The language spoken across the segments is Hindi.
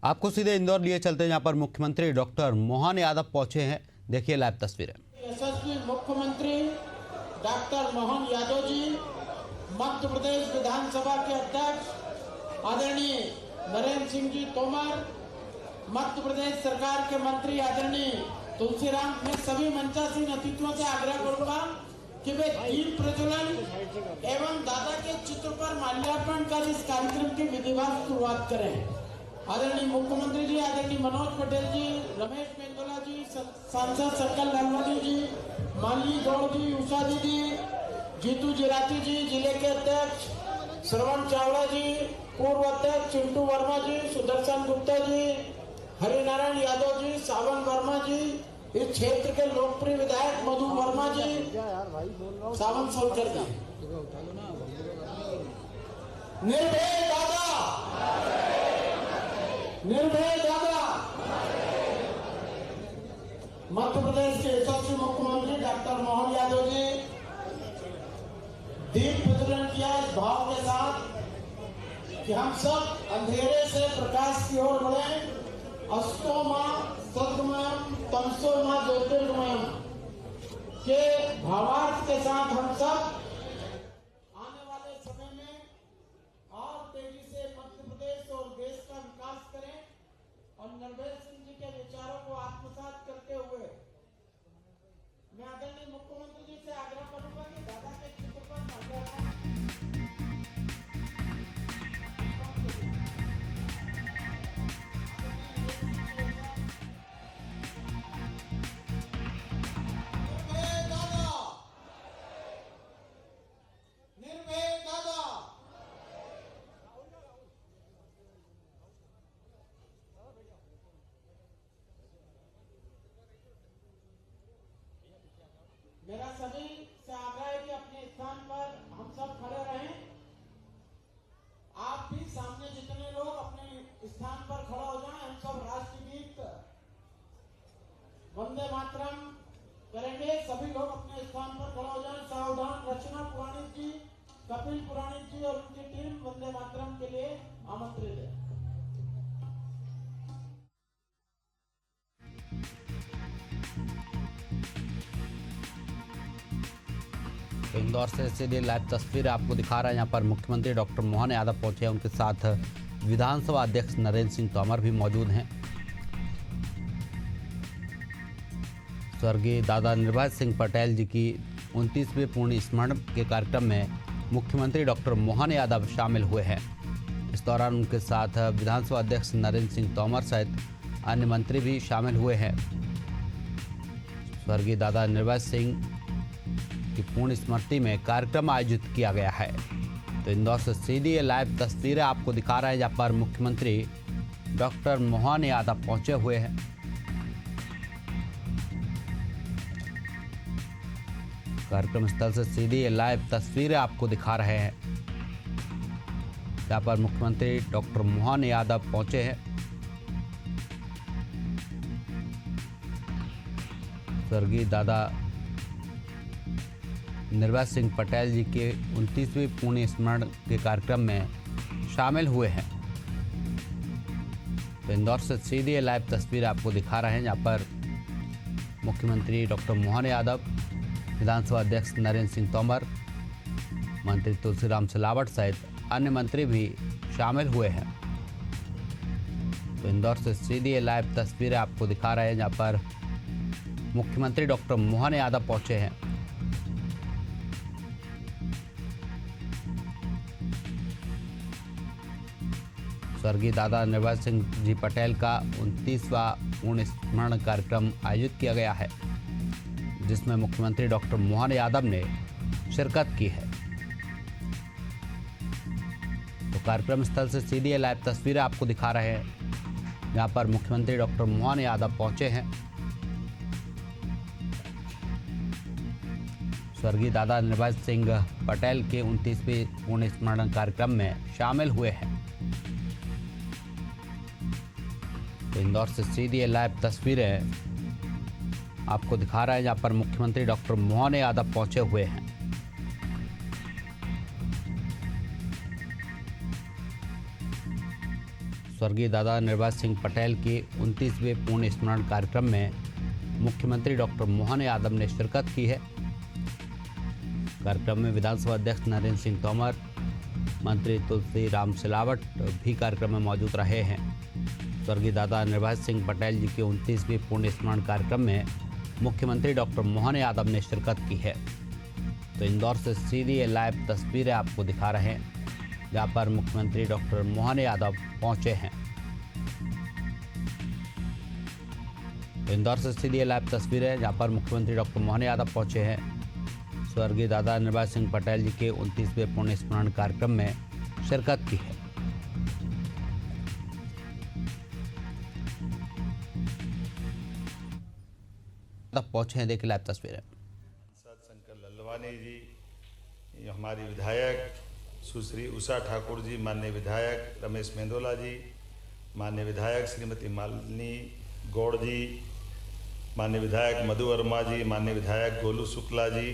आपको सीधे इंदौर लिए चलते हैं, जहां पर मुख्यमंत्री डॉक्टर मोहन यादव पहुंचे हैं। देखिए लाइव तस्वीरें। यशस्वी मुख्यमंत्री डॉक्टर मोहन यादव जी, मध्य प्रदेश विधानसभा के अध्यक्ष आदरणीय नरेंद्र सिंह जी तोमर, मध्य प्रदेश सरकार के मंत्री आदरणीय तुलसीराम, मैं सभी मंचासीन अतिथियों से आग्रह करूंगा कि वे दीप प्रज्वलन एवं दादा के चित्र पर माल्यार्पण कर इस कार्यक्रम की विधिवत शुरुआत करें। आदरणीय मुख्यमंत्री जी, आदरणीय मनोज पटेल जी, रमेश मेंदोला जी, सांसद सर्कल लालवानी जी, मानली गौड़ जी, उषा दीदी, जीतू जिराती जी, जिले के अध्यक्ष श्रवण चावड़ा जी, पूर्व अध्यक्ष चिंटू वर्मा जी, सुदर्शन गुप्ता जी, हरिनारायण यादव जी, सावन वर्मा जी, इस क्षेत्र के लोकप्रिय विधायक मधु वर्मा जी, सावन सोलकर जी, निर्भय दादा, निर्भय दादा। मध्य प्रदेश के यशस्वी मुख्यमंत्री डॉक्टर मोहन यादव जी दीप प्रज्वलन किया इस भाव के साथ कि हम सब अंधेरे से प्रकाश की ओर बढ़े। अस्तो मां सद्गमयम तमसो मां ज्योतिर्गमयम के भावार्थ के साथ हम सब आने वाले समय में और तेजी से मध्य प्रदेश और देश का विकास करें और नरवेश सिंह जी के विचारों को आत्मसात करते हुए मैं आदरणीय मुख्यमंत्री जी से आग्रह करूंगा कि दादा के चित्र पर माल्यार्पण। मेरा सभी से आग्रह है कि अपने स्थान पर हम सब खड़े रहें। आप भी सामने जितने लोग अपने स्थान पर खड़ा हो जाएं, हम सब राष्ट्रगीत वंदे मातरम करेंगे। सभी लोग अपने स्थान पर खड़ा हो जाएं। सावधान, रचना पुराणिक जी, कपिल पुराणिक जी और उनकी टीम वंदे मातरम के लिए आमंत्रित है। इंदौर से सीधे लाइव तस्वीर आपको दिखा रहा है। यहाँ पर मुख्यमंत्री डॉक्टर मोहन यादव पहुंचे हैं, उनके साथ विधानसभा अध्यक्ष नरेंद्र सिंह तोमर भी मौजूद हैं। स्वर्गीय दादा निर्भय सिंह पटेल जी की 29वीं पूर्ण स्मरण के कार्यक्रम में मुख्यमंत्री डॉक्टर मोहन यादव शामिल हुए हैं। इस दौरान उनके साथ विधानसभा अध्यक्ष नरेंद्र सिंह तोमर सहित अन्य मंत्री भी शामिल हुए हैं। स्वर्गीय दादा निर्भय सिंह की पूर्ण स्मृति में कार्यक्रम आयोजित किया गया है। तो इंदौर से सीधी लाइव तस्वीरें आपको दिखा रहे हैं, जहाँ पर मुख्यमंत्री डॉक्टर मोहन यादव पहुंचे हुए हैं। कार्यक्रम स्थल से सीधी लाइव तस्वीरें आपको दिखा रहे हैं, जहाँ पर मुख्यमंत्री डॉक्टर मोहन यादव पहुंचे हैं। स्वर्गीय दादा निर्भय सिंह पटेल जी के 29वीं पूर्ण स्मरण के कार्यक्रम में शामिल हुए हैं। तो इंदौर से सीधी लाइव तस्वीर आपको दिखा रहे हैं, जहाँ पर मुख्यमंत्री डॉक्टर मोहन यादव, विधानसभा अध्यक्ष नरेंद्र सिंह तोमर, मंत्री तुलसीराम सिलावट सहित अन्य मंत्री भी शामिल हुए हैं। तो इंदौर से सीधी लाइव तस्वीरें आपको दिखा रहे हैं, जहाँ पर मुख्यमंत्री डॉक्टर मोहन यादव पहुंचे हैं। स्वर्गीय दादा निर्भय सिंह जी पटेल का 29वां पूर्ण स्मरण कार्यक्रम आयोजित किया गया है, जिसमें मुख्यमंत्री डॉक्टर मोहन यादव ने शिरकत की है। तो कार्यक्रम स्थल से सीधी लाइव तस्वीरें आपको दिखा रहे हैं, जहां पर मुख्यमंत्री डॉक्टर मोहन यादव पहुंचे हैं। स्वर्गीय दादा निर्भय सिंह पटेल के 29वें पूर्ण स्मरण कार्यक्रम में शामिल हुए हैं। तो इंदौर से सीधी लाइव तस्वीरें आपको दिखा रहा है, जहां पर मुख्यमंत्री डॉक्टर मोहन यादव पहुंचे हुए हैं। स्वर्गीय दादा निर्भय सिंह पटेल के 29वें पूर्ण स्मरण कार्यक्रम में मुख्यमंत्री डॉक्टर मोहन यादव ने शिरकत की है। कार्यक्रम में विधानसभा अध्यक्ष नरेंद्र सिंह तोमर, मंत्री तुलसीराम सिलावट भी कार्यक्रम में मौजूद रहे हैं। स्वर्गीय दादा निर्भय सिंह पटेल जी के 29वें पूर्ण स्मरण कार्यक्रम में मुख्यमंत्री डॉक्टर मोहन यादव ने शिरकत की है। तो इंदौर से सीधी ये लाइव तस्वीरें आपको दिखा रहे हैं, जहां पर मुख्यमंत्री डॉक्टर मोहन यादव पहुंचे हैं। तो इंदौर से सीधी ये लाइव तस्वीरें जहां पर मुख्यमंत्री डॉक्टर मोहन यादव पहुंचे हैं। स्वर्गीय दादा निर्भय सिंह पटेल जी के 29वें पूर्ण स्मरण कार्यक्रम में शिरकत की है। पहुंचे हैं, देखिए लाइव तस्वीरें। शंकर लल्लवानी जी, हमारी विधायक सुश्री उषा ठाकुर जी, माननीय विधायक रमेश मेंदोला जी, माननीय विधायक श्रीमती मालिनी गौड़ जी, माननीय विधायक मधु वर्मा जी, माननीय विधायक गोलू शुक्ला जी,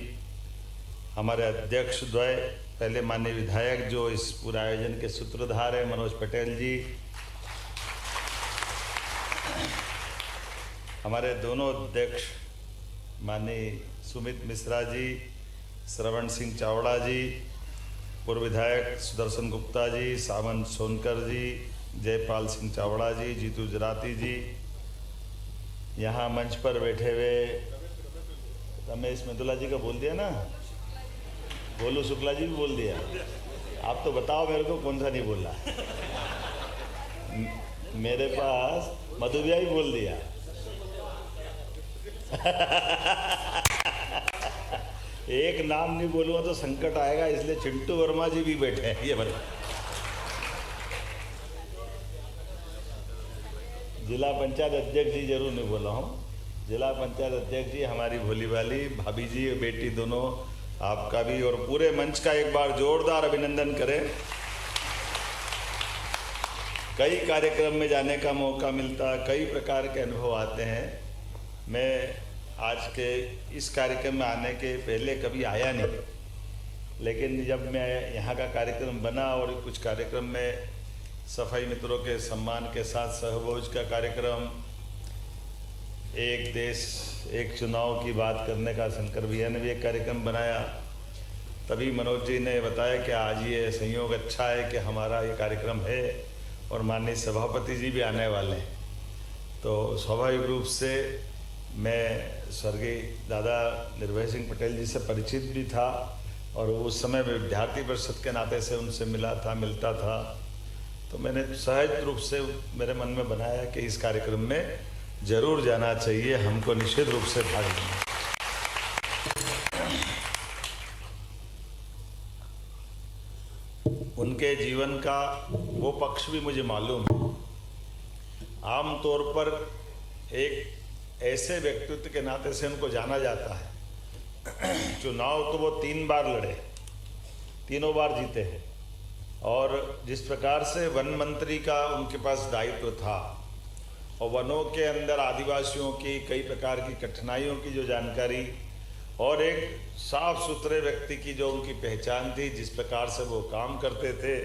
हमारे अध्यक्ष द्वय, पहले माननीय विधायक जो इस पूरे आयोजन के सूत्रधार हैं मनोज पटेल जी, हमारे दोनों अध्यक्ष माननीय सुमित मिश्रा जी, श्रवण सिंह चावड़ा जी, पूर्व विधायक सुदर्शन गुप्ता जी, सावन सोनकर जी, जयपाल सिंह चावड़ा जी, जीतू जराती जी, यहाँ मंच पर बैठे हुए रमेश मेंदोला जी का बोल दिया ना, गोलू शुक्ला जी भी बोल दिया। आप तो बताओ मेरे को कौन सा नहीं बोला। मेरे पास मधु भैया भी बोल दिया। एक नाम नहीं बोलूंगा तो संकट आएगा, इसलिए चिंटू वर्मा जी भी बैठे हैं। ये बता, जिला पंचायत अध्यक्ष जी जरूर नहीं बोला हूँ। जिला पंचायत अध्यक्ष जी, हमारी भोली वाली भाभी जी, बेटी दोनों, आपका भी और पूरे मंच का एक बार जोरदार अभिनंदन करें। कई कार्यक्रम में जाने का मौका मिलता, कई प्रकार के अनुभव आते हैं। मैं आज के इस कार्यक्रम में आने के पहले कभी आया नहीं, लेकिन जब मैं यहाँ का कार्यक्रम बना और कुछ कार्यक्रम में सफाई मित्रों के सम्मान के साथ सहभोज का कार्यक्रम, एक देश एक चुनाव की बात करने का शंकर भैया ने भी एक कार्यक्रम बनाया, तभी मनोज जी ने बताया कि आज ये संयोग अच्छा है कि हमारा ये कार्यक्रम है और माननीय सभापति जी भी आने वाले हैं। तो स्वाभाविक रूप से मैं स्वर्गीय दादा निर्भय सिंह पटेल जी से परिचित भी था और उस समय मैं विद्यार्थी परिषद के नाते से उनसे मिलता था। तो मैंने सहज रूप से मेरे मन में बनाया कि इस कार्यक्रम में जरूर जाना चाहिए, हमको निश्चित रूप से भाग लेना। उनके जीवन का वो पक्ष भी मुझे मालूम है। आमतौर पर एक ऐसे व्यक्तित्व के नाते से उनको जाना जाता है। चुनाव तो वो 3 बार लड़े, तीनों बार जीते हैं, और जिस प्रकार से वन मंत्री का उनके पास दायित्व था और वनों के अंदर आदिवासियों की कई प्रकार की कठिनाइयों की जो जानकारी और एक साफ सुथरे व्यक्ति की जो उनकी पहचान थी, जिस प्रकार से वो काम करते थे,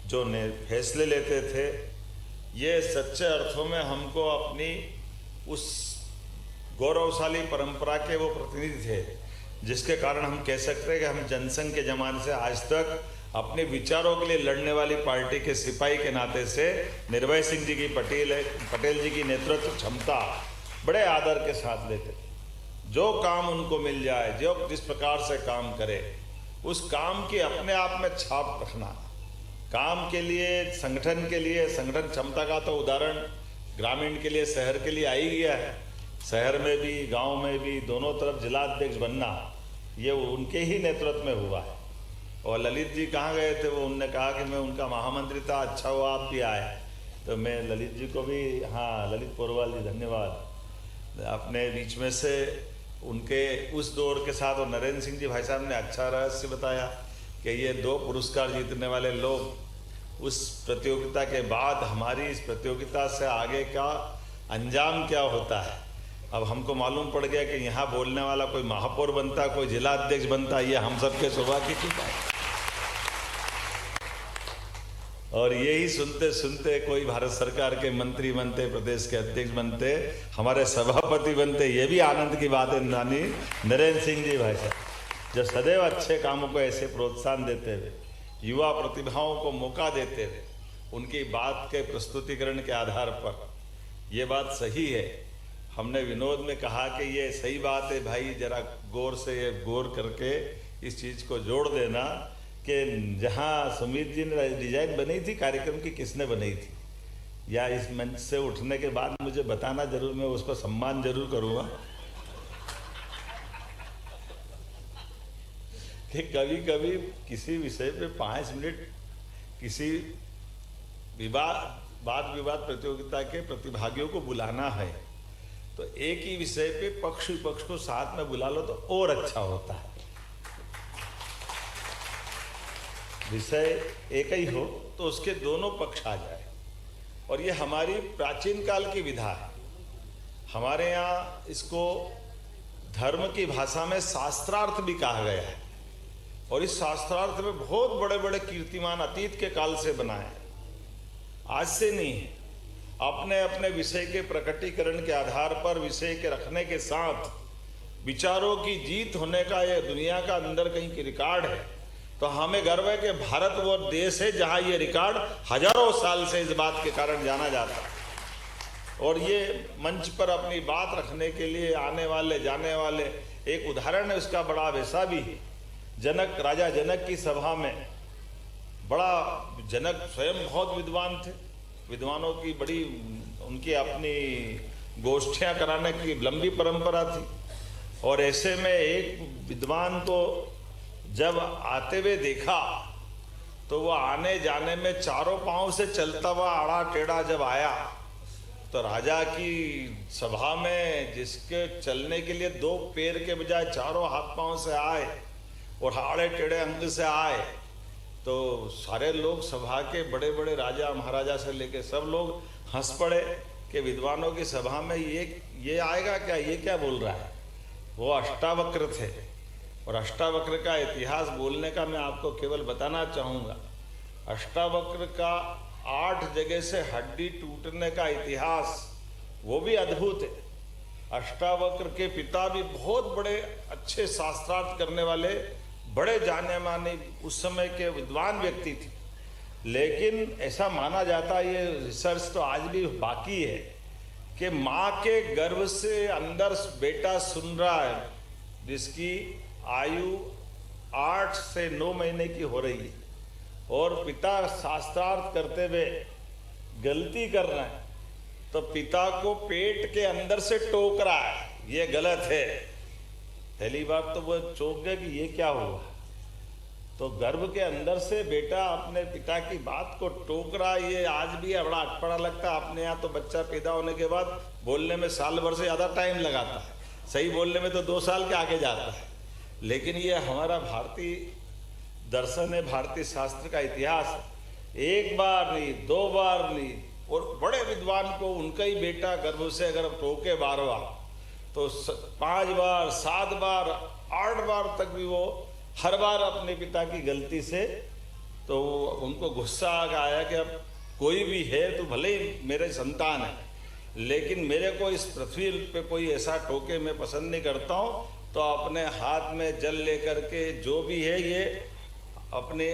जो फैसले लेते थे, ये सच्चे अर्थों में हमको अपनी उस गौरवशाली परंपरा के वो प्रतिनिधि थे, जिसके कारण हम कह सकते हैं कि हम जनसंघ के ज़माने से आज तक अपने विचारों के लिए लड़ने वाली पार्टी के सिपाही के नाते से निर्भय सिंह जी की पटेल जी की नेतृत्व क्षमता बड़े आदर के साथ लेते थे। जो काम उनको मिल जाए, जो जिस प्रकार से काम करे, उस काम की अपने आप में छाप रखना, काम के लिए, संगठन क्षमता का तो उदाहरण ग्रामीण के लिए, शहर के लिए आ ही गया है। शहर में भी, गांव में भी, दोनों तरफ जिला अध्यक्ष बनना ये उनके ही नेतृत्व में हुआ है। और ललित जी कहाँ गए थे, वो उनने कहा कि मैं उनका महामंत्री था, अच्छा हुआ आप भी आए। तो मैं ललित जी को भी, हाँ ललित पोरवाल जी, धन्यवाद। अपने बीच में से उनके उस दौर के साथ, और नरेंद्र सिंह जी भाई साहब ने अच्छा रहस्य बताया कि ये 2 पुरस्कार जीतने वाले लोग उस प्रतियोगिता के बाद हमारी इस प्रतियोगिता से आगे का अंजाम क्या होता है, अब हमको मालूम पड़ गया कि यहाँ बोलने वाला कोई महापौर बनता, कोई जिला अध्यक्ष बनता, ये हम सबके सौभाग्य की बात। और यही सुनते सुनते कोई भारत सरकार के मंत्री बनते, प्रदेश के अध्यक्ष बनते, हमारे सभापति बनते। ये भी आनंद की बात है नानी नरेंद्र सिंह जी भाई साहब, जो सदैव अच्छे कामों को ऐसे प्रोत्साहन देते हुए, युवा प्रतिभाओं को मौका देते हुए, उनकी बात के प्रस्तुतिकरण के आधार पर ये बात सही है। हमने विनोद में कहा कि ये सही बात है भाई, जरा गौर से ये गौर करके इस चीज़ को जोड़ देना कि जहाँ सुमित जी ने डिजाइन बनाई थी कार्यक्रम की, किसने बनाई थी, या इस मंच से उठने के बाद मुझे बताना जरूर, मैं उसको सम्मान जरूर करूँगा कि कभी कभी किसी विषय पे 5 मिनट किसी वाद विवाद प्रतियोगिता के प्रतिभागियों को बुलाना है तो एक ही विषय पे पक्ष विपक्ष को साथ में बुला लो तो और अच्छा होता है। विषय एक ही हो तो उसके दोनों पक्ष आ जाए, और ये हमारी प्राचीन काल की विधा है। हमारे यहाँ इसको धर्म की भाषा में शास्त्रार्थ भी कहा गया है, और इस शास्त्रार्थ में बहुत बड़े बड़े कीर्तिमान अतीत के काल से बनाए हैं, आज से नहीं है। अपने अपने विषय के प्रकटीकरण के आधार पर विषय के रखने के साथ विचारों की जीत होने का यह दुनिया का अंदर कहीं की रिकॉर्ड है। तो हमें गर्व है कि भारत वो देश है जहां ये रिकॉर्ड हजारों साल से इस बात के कारण जाना जाता है। और ये मंच पर अपनी बात रखने के लिए आने वाले जाने वाले एक उदाहरण है उसका, बड़ा वैसा भी है। जनक, राजा जनक की सभा में बड़ा, जनक स्वयं बहुत विद्वान थे, विद्वानों की बड़ी उनकी अपनी गोष्ठियां कराने की लंबी परंपरा थी। और ऐसे में एक विद्वान तो जब आते हुए देखा तो वह आने जाने में चारों पांव से चलता हुआ आड़ा टेढ़ा जब आया तो राजा की सभा में जिसके चलने के लिए 2 पैर के बजाय चारों हाथ पांव से आए और आड़े टेढ़े अंग से आए तो सारे लोग, सभा के बड़े बड़े राजा महाराजा से लेके सब लोग हंस पड़े कि विद्वानों की सभा में ये आएगा क्या, ये क्या बोल रहा है। वो अष्टावक्र थे, और अष्टावक्र का इतिहास बोलने का मैं आपको केवल बताना चाहूँगा। अष्टावक्र का 8 जगह से हड्डी टूटने का इतिहास वो भी अद्भुत है। अष्टावक्र के पिता भी बहुत बड़े अच्छे शास्त्रार्थ करने वाले, बड़े जाने माने उस समय के विद्वान व्यक्ति थे। लेकिन ऐसा माना जाता है, ये रिसर्च तो आज भी बाकी है, कि माँ के गर्भ से अंदर बेटा सुन रहा है जिसकी आयु 8 से 9 महीने की हो रही है, और पिता शास्त्रार्थ करते हुए गलती कर रहे हैं तो पिता को पेट के अंदर से टोक रहा है, ये गलत है। पहली बात तो वो चौंक गए कि ये क्या हुआ। तो गर्भ के अंदर से बेटा अपने पिता की बात को टोक रहा, ये आज भी बड़ा अटपटा लगता है। अपने यहाँ तो बच्चा पैदा होने के बाद बोलने में साल भर से ज़्यादा टाइम लगाता है, सही बोलने में तो 2 साल के आगे जाता है। लेकिन ये हमारा भारतीय दर्शन है, भारतीय शास्त्र का इतिहास है। 1 बार नहीं, 2 बार नहीं, और बड़े विद्वान को उनका ही बेटा गर्भ से अगर टोके 12वां तो 5 बार, 7 बार, 8 बार तक भी वो हर बार अपने पिता की गलती से, तो उनको गुस्सा आया कि अब कोई भी है तो भले ही मेरे संतान है, लेकिन मेरे को इस पृथ्वी पे कोई ऐसा टोके मैं पसंद नहीं करता हूँ। तो अपने हाथ में जल लेकर के जो भी है ये अपने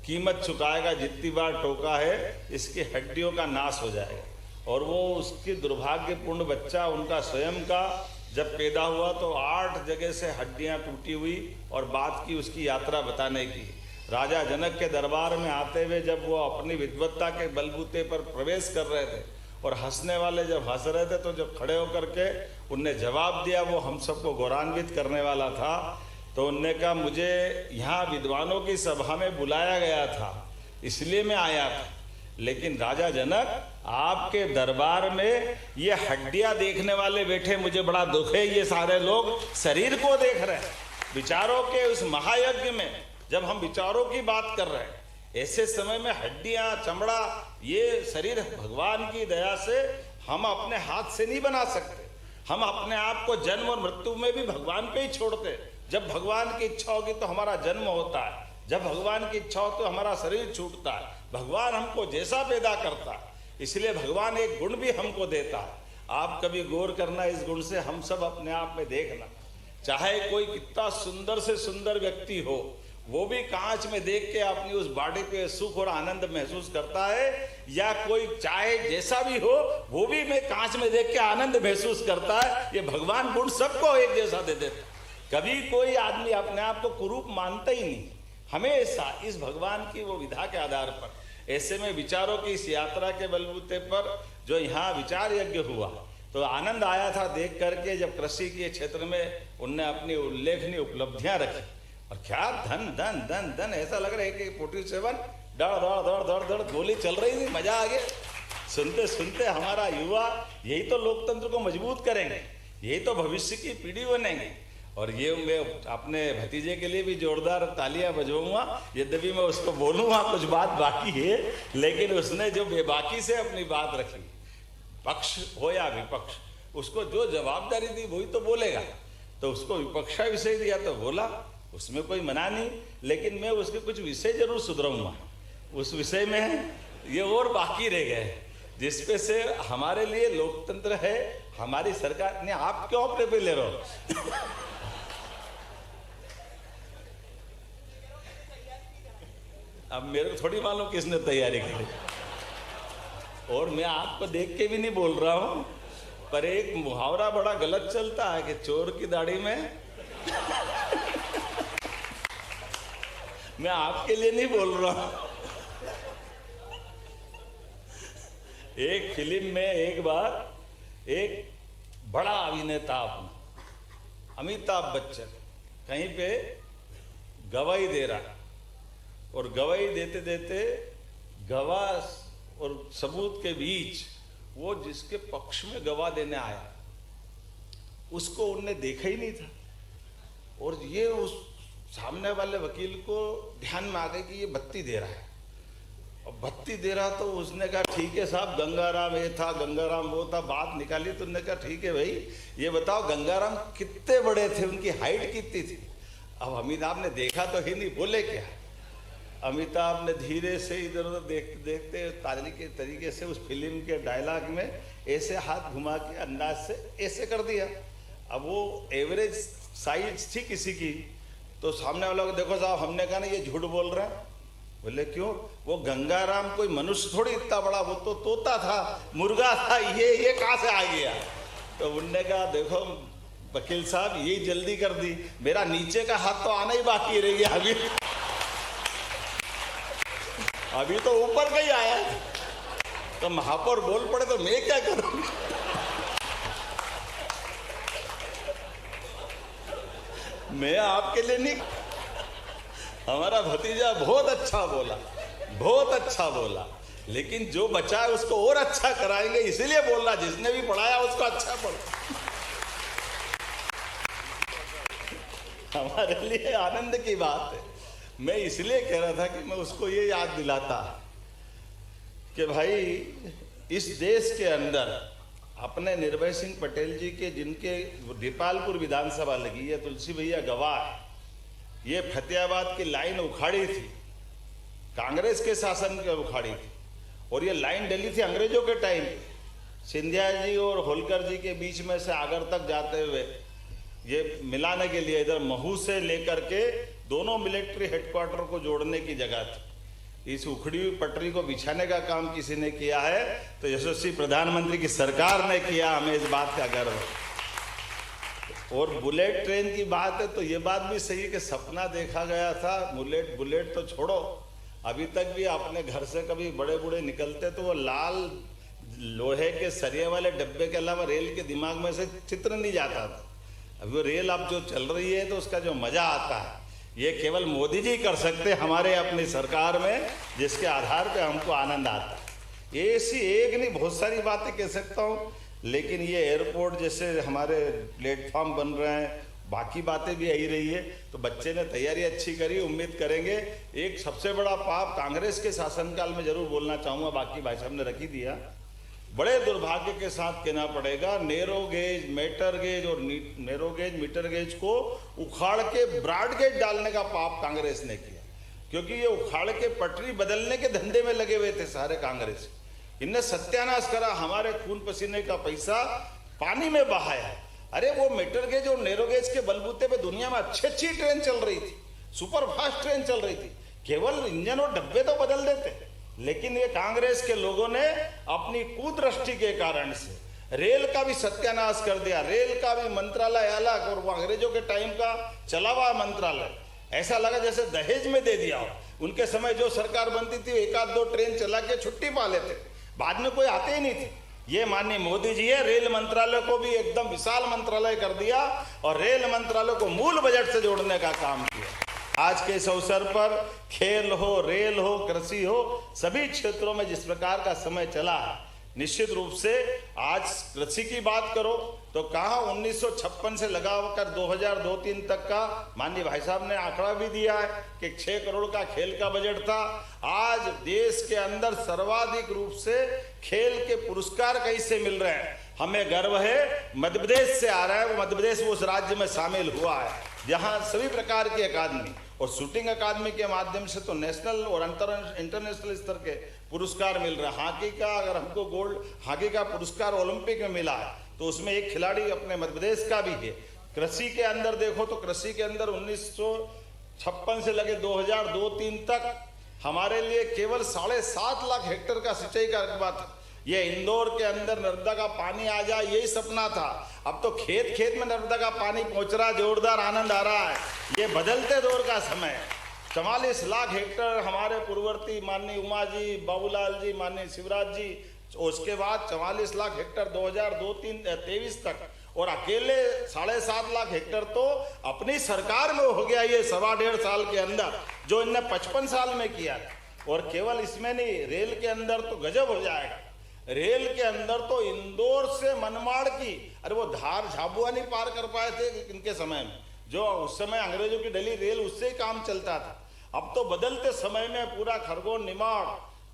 कीमत चुकाएगा, जितनी बार टोका है इसकी हड्डियों का नाश हो जाएगा। और वो उसकी दुर्भाग्यपूर्ण बच्चा उनका स्वयं का जब पैदा हुआ तो 8 जगह से हड्डियां टूटी हुई, और बात की उसकी यात्रा बताने की। राजा जनक के दरबार में आते हुए जब वो अपनी विद्वत्ता के बलबूते पर प्रवेश कर रहे थे और हंसने वाले जब हंस रहे थे तो जब खड़े होकर के उनने जवाब दिया, वो हम सबको गौरवान्वित करने वाला था। तो उनने कहा मुझे यहाँ विद्वानों की सभा में बुलाया गया था इसलिए मैं आया था, लेकिन राजा जनक आपके दरबार में ये हड्डियां देखने वाले बैठे, मुझे बड़ा दुख है। ये सारे लोग शरीर को देख रहे हैं। विचारों के उस महायज्ञ में जब हम विचारों की बात कर रहे हैं, ऐसे समय में हड्डियां, चमड़ा, ये शरीर भगवान की दया से हम अपने हाथ से नहीं बना सकते। हम अपने आप को जन्म और मृत्यु में भी भगवान पे ही छोड़ते। जब भगवान की इच्छा होगी तो हमारा जन्म होता है, जब भगवान की इच्छा हो तो हमारा शरीर छूटता है। भगवान हमको जैसा पैदा करता है, इसलिए भगवान एक गुण भी हमको देता है। आप कभी गौर करना इस गुण से, हम सब अपने आप में देखना, चाहे कोई कितना सुंदर से सुंदर व्यक्ति हो, वो भी कांच में देख के अपनी उस बॉडी पे सुख और आनंद महसूस करता है, या कोई चाहे जैसा भी हो वो भी मैं कांच में देख के आनंद महसूस करता है। ये भगवान गुण सबको एक जैसा दे देता। कभी कोई आदमी अपने आप को कुरूप मानता ही नहीं, हमेशा इस भगवान की वो विधा के आधार पर। ऐसे में विचारों की इस यात्रा के बलबूते पर जो यहाँ विचार यज्ञ हुआ तो आनंद आया था देख करके, जब कृषि के क्षेत्र में उनने अपनी उल्लेखनीय उपलब्धियां रखी। और क्या धन धन धन धन, ऐसा लग रहा है कि 47 दड़ दड़ दड़ दड़ दड़ गोली चल रही थी, मजा आ गया। सुनते सुनते हमारा युवा यही तो लोकतंत्र को मजबूत करेंगे, यही तो भविष्य की पीढ़ी बनेंगे। और ये मैं अपने भतीजे के लिए भी जोरदार तालियां बजवाऊंगा, यद्यपि मैं उसको बोलूंगा कुछ बात बाकी है, लेकिन उसने जो बेबाकी से अपनी बात रखी, पक्ष हो या विपक्ष, उसको जो जवाबदारी दी वही तो बोलेगा। तो उसको विपक्षा विषय दिया तो बोला, उसमें कोई मना नहीं, लेकिन मैं उसके कुछ विषय जरूर सुधराऊंगा। उस विषय में ये और बाकी रह गए, जिसपे से हमारे लिए लोकतंत्र है, हमारी सरकार ने। आप क्यों अपने पे ले रहे हो? अब मेरे को थोड़ी मालूम किसने तैयारी की, और मैं आपको देख के भी नहीं बोल रहा हूं, पर एक मुहावरा बड़ा गलत चलता है कि चोर की दाढ़ी में मैं आपके लिए नहीं बोल रहा हूं। एक फिल्म में एक बार एक बड़ा अभिनेता अपना अमिताभ बच्चन कहीं पे गवाही दे रहा है, और गवाही देते देते गवाह और सबूत के बीच वो जिसके पक्ष में गवाह देने आया उसको उनने देखा ही नहीं था, और ये उस सामने वाले वकील को ध्यान में आ गई कि ये बत्ती दे रहा है। और बत्ती दे रहा तो उसने कहा ठीक है साहब, गंगाराम ये था, गंगाराम वो था। बात निकाली तो उन्होंने कहा ठीक है भाई, ये बताओ गंगाराम कितने बड़े थे, उनकी हाइट कितनी थी? अब अमिताभ ने देखा तो ही नहीं, बोले क्या? अमिताभ ने धीरे से इधर उधर देखते देखते ताली के तरीके से उस फिल्म के डायलॉग में ऐसे हाथ घुमा के अंदाज से ऐसे कर दिया। अब वो एवरेज साइज थी किसी की, तो सामने वालों को देखो साहब, हमने कहा ना ये झूठ बोल रहे हैं। बोले क्यों? वो गंगाराम कोई मनुष्य थोड़ी इतना बड़ा, वो तो तोता था, मुर्गा था, ये कहाँ से आ गया? तो उनने कहा देखो वकील साहब, ये जल्दी कर दी, मेरा नीचे का हाथ तो आना ही बाकी रह गया, अभी तो ऊपर का ही आया। तो महापौर बोल पड़े तो मैं क्या करूं? मैं आपके लिए नहीं, हमारा भतीजा बहुत अच्छा बोला, बहुत अच्छा बोला, लेकिन जो बचा है उसको और अच्छा कराएंगे, इसीलिए बोल रहा, जिसने भी पढ़ाया उसको अच्छा पढ़ा। हमारे लिए आनंद की बात है। मैं इसलिए कह रहा था कि मैं उसको ये याद दिलाता कि भाई इस देश के अंदर अपने निर्भय सिंह पटेल जी के, जिनके दीपालपुर विधानसभा लगी है, तुलसी भैया गवाह, ये फतेहाबाद की लाइन उखाड़ी थी, कांग्रेस के शासन के उखाड़ी थी, और ये लाइन डली थी अंग्रेजों के टाइम, सिंधिया जी और होलकर जी के बीच में से आगर तक जाते हुए ये मिलाने के लिए, इधर महू से लेकर के दोनों मिलिट्री हेडक्वार्टर को जोड़ने की जगह थी। इस उखड़ी हुई पटरी को बिछाने का काम किसी ने किया है तो यशस्वी प्रधानमंत्री की सरकार ने किया, हमें इस बात का गर्व है। और बुलेट ट्रेन की बात है तो ये बात भी सही है कि सपना देखा गया था, बुलेट तो छोड़ो, अभी तक भी अपने घर से कभी बड़े बूढ़े निकलते तो वो लाल लोहे के सरिये वाले डब्बे के अलावा रेल के दिमाग में से चित्र नहीं जाता था। अभी वो रेल अब जो चल रही है तो उसका जो मजा आता है ये केवल मोदी जी कर सकते हमारे अपनी सरकार में, जिसके आधार पे हमको आनंद आता है। ऐसी एक नहीं बहुत सारी बातें कह सकता हूँ, लेकिन ये एयरपोर्ट जैसे हमारे प्लेटफॉर्म बन रहे हैं, बाकी बातें भी आई रही है, तो बच्चे ने तैयारी अच्छी करी, उम्मीद करेंगे। एक सबसे बड़ा पाप कांग्रेस के शासनकाल में जरूर बोलना चाहूँगा, बाकी भाई साहब ने रख ही दिया, बड़े दुर्भाग्य के साथ कहना पड़ेगा, नैरो गेज, मीटर गेज और मीटर गेज को उखाड़ के ब्रॉड गेज डालने का पाप कांग्रेस ने किया। क्योंकि ये उखाड़ के पटरी बदलने के धंधे में लगे हुए थे सारे कांग्रेस। इनने सत्यानाश करा, हमारे खून पसीने का पैसा पानी में बहाया। अरे वो मीटर गेज और नैरो गेज के बलबूते पे दुनिया में अच्छी ट्रेन चल रही थी, सुपर फास्ट ट्रेन चल रही थी, केवल इंजन और डब्बे तो बदल देते। लेकिन ये कांग्रेस के लोगों ने अपनी कुदृष्टि के कारण से रेल का भी सत्यानाश कर दिया। रेल का भी मंत्रालय अलग, और वो अंग्रेजों के टाइम का चला हुआ मंत्रालय, ऐसा लगा जैसे दहेज में दे दिया हो। उनके समय जो सरकार बनती थी एक आध दो ट्रेन चला के छुट्टी पा लेते, बाद में कोई आते ही नहीं थे। ये माननीय मोदी जी है, रेल मंत्रालय को भी एकदम विशाल मंत्रालय कर दिया और रेल मंत्रालय को मूल बजट से जोड़ने का काम किया। आज के इस अवसर पर खेल हो, रेल हो, कृषि हो, सभी क्षेत्रों में जिस प्रकार का समय चला है, निश्चित रूप से आज कृषि की बात करो तो कहाँ 1956 से लगाकर 2002-3 तक का माननीय भाई साहब ने आंकड़ा भी दिया है कि 6 करोड़ का खेल का बजट था। आज देश के अंदर सर्वाधिक रूप से खेल के पुरस्कार कैसे मिल रहे हैं, हमें गर्व है। मध्य प्रदेश से आ रहा है, वो मध्य प्रदेश उस राज्य में शामिल हुआ है जहाँ सभी प्रकार की अकादमी और शूटिंग अकादमी के माध्यम से तो नेशनल और इंटरनेशनल स्तर के पुरस्कार मिल रहे हैं। हॉकी का अगर हमको गोल्ड हॉकी का पुरस्कार ओलंपिक में मिला है तो उसमें एक खिलाड़ी अपने मध्य प्रदेश का भी है। कृषि के अंदर देखो तो कृषि के अंदर 1956 से लगे 2002-3 तक हमारे लिए केवल 7.5 लाख हेक्टेयर का सिंचाई का रकबा था। ये इंदौर के अंदर नर्मदा का पानी आ जाए यही सपना था। अब तो खेत खेत में नर्मदा का पानी पहुंच रहा, जोरदार आनंद आ रहा है। ये बदलते दौर का समय है। 44 लाख हेक्टेयर हमारे पूर्ववर्ती माननीय उमा जी, बाबूलाल जी, माननीय शिवराज जी, उसके बाद 44 लाख हेक्टेयर 2002-23 तक, और अकेले 7.5 लाख हेक्टेयर तो अपनी सरकार में हो गया ये 1.25 साल के अंदर, जो इनने 55 साल में किया। और केवल इसमें नहीं, रेल के अंदर तो गजब हो जाएगा। रेल के अंदर तो इंदौर से मनमाड़ की, अरे वो धार झाबुआ नहीं पार कर पाए थे इनके समय में, जो उस समय अंग्रेजों की डली रेल उससे ही काम चलता था। अब तो बदलते समय में पूरा खरगोन निमाड़,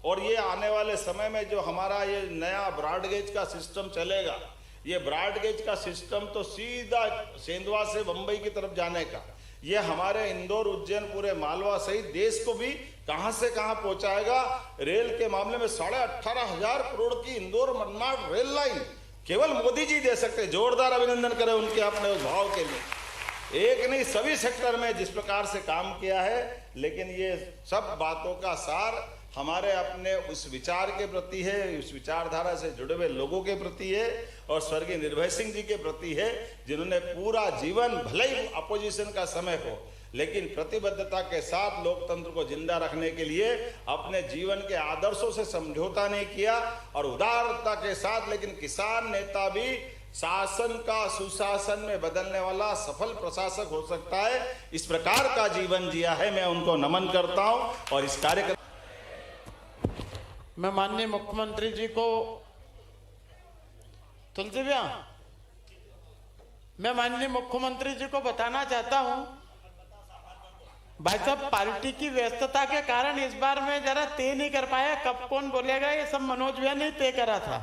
और ये आने वाले समय में जो हमारा ये नया ब्रॉडगेज का सिस्टम चलेगा, ये ब्रॉडगेज का सिस्टम तो सीधा सेंधवा से बंबई की तरफ जाने का, ये हमारे इंदौर, उज्जैन, पूरे मालवा सहित देश को भी कहां से कहां पहुंचाएगा। रेल के मामले में 18,500 करोड़ की इंदौर मनमाड़ रेल लाइन केवल मोदी जी दे सकते। जोरदार अभिनंदन करें उनके अपने उस भाव के लिए। एक नहीं, सभी सेक्टर में जिस प्रकार से काम किया है, लेकिन ये सब बातों का सार हमारे अपने उस विचार के प्रति है, उस विचारधारा से जुड़े हुए लोगों के प्रति है, और स्वर्गीय निर्भय सिंह जी के प्रति है, जिन्होंने पूरा जीवन, भले ही अपोजिशन का समय हो लेकिन प्रतिबद्धता के साथ लोकतंत्र को जिंदा रखने के लिए अपने जीवन के आदर्शों से समझौता नहीं किया, और उदारता के साथ। लेकिन किसान नेता भी शासन का सुशासन में बदलने वाला सफल प्रशासक हो सकता है, इस प्रकार का जीवन जिया है। मैं उनको नमन करता हूं। और इस कार्यक्रम मैं माननीय मुख्यमंत्री जी को, तुलसी भैया, मैं माननीय मुख्यमंत्री जी को बताना चाहता हूं, भाई साहब पार्टी की व्यस्तता के कारण इस बार मैं जरा तय नहीं कर पाया कब कौन बोलेगा, ये सब मनोज भैया ने तय करा था।